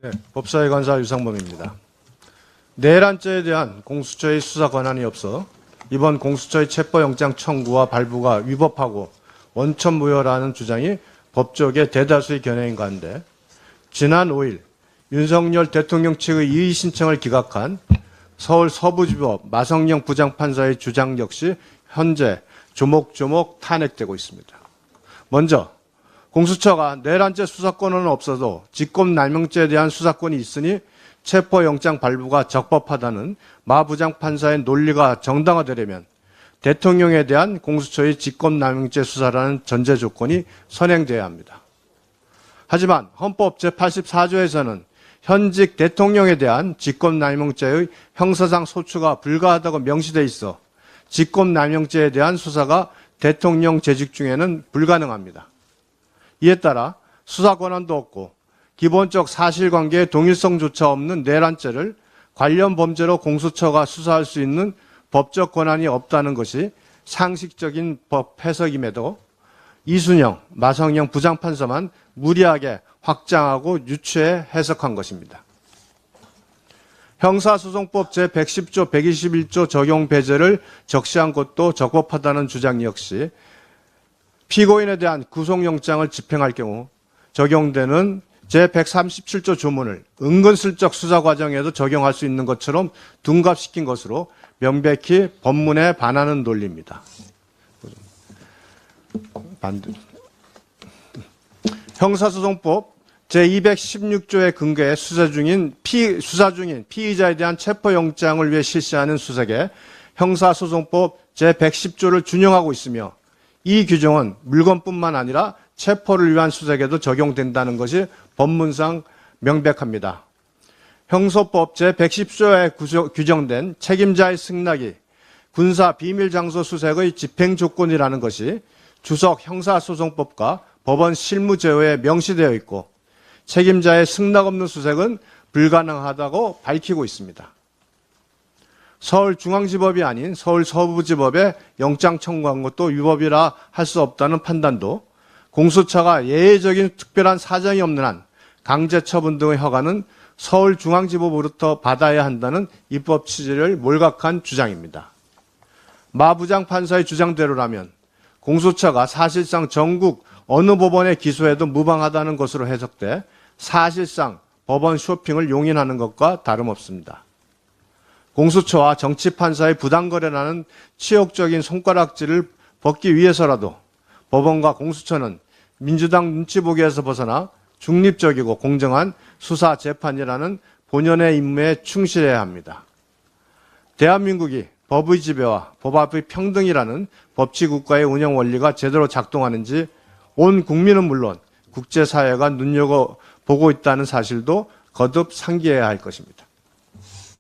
네, 법사위 관사 유상범입니다. 내란죄에 대한 공수처의 수사 권한이 없어 이번 공수처의 체포영장 청구와 발부가 위법하고 원천무효라는 주장이 법조계 대다수의 견해인 가운데 지난 5일 윤석열 대통령 측의 이의 신청을 기각한 서울 서부지법 마성영 부장판사의 주장 역시 현재 조목조목 탄핵되고 있습니다. 먼저 공수처가 내란죄 수사권은 없어도 직권남용죄에 대한 수사권이 있으니 체포영장 발부가 적법하다는 마 부장판사의 논리가 정당화되려면 대통령에 대한 공수처의 직권남용죄 수사라는 전제 조건이 선행돼야 합니다. 하지만 헌법 제84조에서는 현직 대통령에 대한 직권남용죄의 형사상 소추가 불가하다고 명시돼 있어 직권남용죄에 대한 수사가 대통령 재직 중에는 불가능합니다. 이에 따라 수사 권한도 없고 기본적 사실관계의 동일성조차 없는 내란죄를 관련 범죄로 공수처가 수사할 수 있는 법적 권한이 없다는 것이 상식적인 법 해석임에도 이순영, 마성영 부장판사만 무리하게 확장하고 유추해 해석한 것입니다. 형사소송법 제110조, 121조 적용 배제를 적시한 것도 적법하다는 주장 역시 피고인에 대한 구속영장을 집행할 경우 적용되는 제137조 조문을 은근슬쩍 수사 과정에도 적용할 수 있는 것처럼 둔갑시킨 것으로 명백히 법문에 반하는 논리입니다. 형사소송법 제216조에 근거해 수사 중인 피의자에 대한 체포영장을 위해 실시하는 수색에 형사소송법 제110조를 준용하고 있으며 이 규정은 물건뿐만 아니라 체포를 위한 수색에도 적용된다는 것이 법문상 명백합니다. 형소법 제110조에 규정된 책임자의 승낙이 군사 비밀장소 수색의 집행 조건이라는 것이 주석 형사소송법과 법원 실무제도에 명시되어 있고 책임자의 승낙 없는 수색은 불가능하다고 밝히고 있습니다. 서울중앙지법이 아닌 서울 서부지법에 영장 청구한 것도 위법이라 할 수 없다는 판단도 공수처가 예외적인 특별한 사정이 없는 한 강제 처분 등의 허가는 서울중앙지법으로부터 받아야 한다는 입법 취지를 몰각한 주장입니다. 마 부장판사의 주장대로라면 공수처가 사실상 전국 어느 법원에 기소해도 무방하다는 것으로 해석돼 사실상 법원 쇼핑을 용인하는 것과 다름없습니다. 공수처와 정치판사의 부당거래라는 치욕적인 손가락질을 벗기 위해서라도 법원과 공수처는 민주당 눈치보기에서 벗어나 중립적이고 공정한 수사 재판이라는 본연의 임무에 충실해야 합니다. 대한민국이 법의 지배와 법 앞의 평등이라는 법치국가의 운영 원리가 제대로 작동하는지 온 국민은 물론 국제사회가 눈여겨보고 있다는 사실도 거듭 상기해야 할 것입니다.